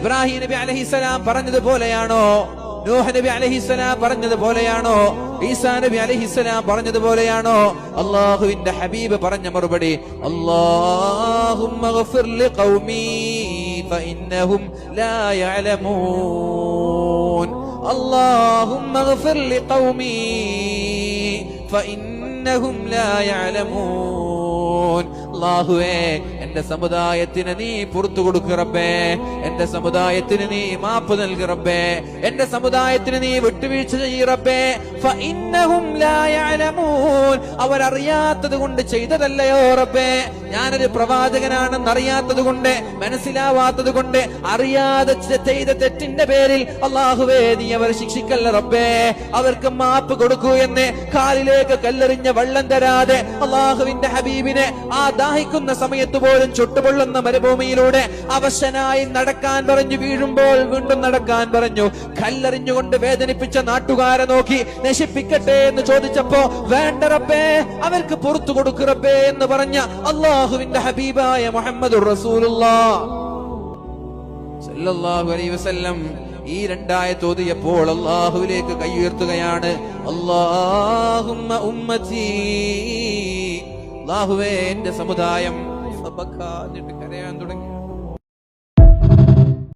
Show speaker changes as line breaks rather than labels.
ഇബ്രാഹിം നബി അലൈഹിസ്സലാം പറഞ്ഞതുപോലെയാണോ? നൂഹ് നബി അലൈഹിസ്സലാം പറഞ്ഞതുപോലെയാണോ? ഈസാ നബി അലൈഹിസ്സലാം പറഞ്ഞതുപോലെയാണോ? അല്ലാഹുവിന്റെ ഹബീബ് പറഞ്ഞ മറുപടി അല്ലാഹുമ്മ ഗഫിർ ലിഖൗമി ഫഇന്നഹും ലാ യഅലമൂൻ. അല്ലാഹുമ്മ ഗഫിർ ലിഖൗമി ഫഇന്നഹും ലാ യഅലമൂൻ. അല്ലാഹുവേ, എന്റെ സമുദായത്തിന് നീ പുറത്തു കൊടുക്ക് റബ്ബേ. എന്റെ സമുദായത്തിന് നീ മാപ്പ് നൽകി റബ്ബേ. എന്റെ സമുദായത്തിന് നീ വിട്ടുവീഴ്ച ചെയ്യ് റബ്ബേ. ഫഇന്നഹും ലാ യഅലമൂൻ. അവരറിയാത്തത് കൊണ്ട് ചെയ്തതല്ലയോ റബ്ബേ. ഞാനൊരു പ്രവാചകനാണെന്ന് അറിയാത്തത് കൊണ്ട്, മനസ്സിലാവാത്തത് കൊണ്ട്, അറിയാതെ ചെയ്ത തെറ്റിന്റെ പേരിൽ അല്ലാഹുവേ നീ അവരെ ശിക്ഷിക്കല്ല റബ്ബേ. അവർക്ക് മാപ്പ് കൊടുക്കൂ എന്ന് കാലിലേക്ക് കല്ലെറിഞ്ഞ വെള്ളം തരാതെ അല്ലാഹുവിന്റെ ഹബീബിനെ ആ ദാഹിക്കുന്ന സമയത്ത് പോലും ചുട്ടുപൊള്ളുന്ന മരുഭൂമിയിലൂടെ അവശനായി നടക്കാൻ പറഞ്ഞു. വീഴുമ്പോൾ വീണ്ടും നടക്കാൻ പറഞ്ഞു. കല്ലെറിഞ്ഞുകൊണ്ട് വേദനിപ്പിച്ച നാട്ടുകാരെ നോക്കി നശിപ്പിക്കട്ടെ എന്ന് ചോദിച്ചപ്പോ വേണ്ട റബ്ബേ, അവർക്ക് പുറത്തു കൊടുക്കു റബ്ബേ എന്ന് പറഞ്ഞ അല്ലാഹുവിന്റെ ഹബീബായ മുഹമ്മദുർ റസൂലുള്ളാഹ് സല്ലല്ലാഹു അലൈഹി വസല്ലം ഈ രണ്ടായത്ത് ഓതിയപ്പോൾ അല്ലാഹുവിലേക്ക് കൈ ഉയർത്തുകയാണ്. അല്ലാഹുമ്മ ഉമ്മത്തി, അല്ലാഹുവേ എന്റെ സമുദായം. എന്നിട്ട് കരയാൻ തുടങ്ങി.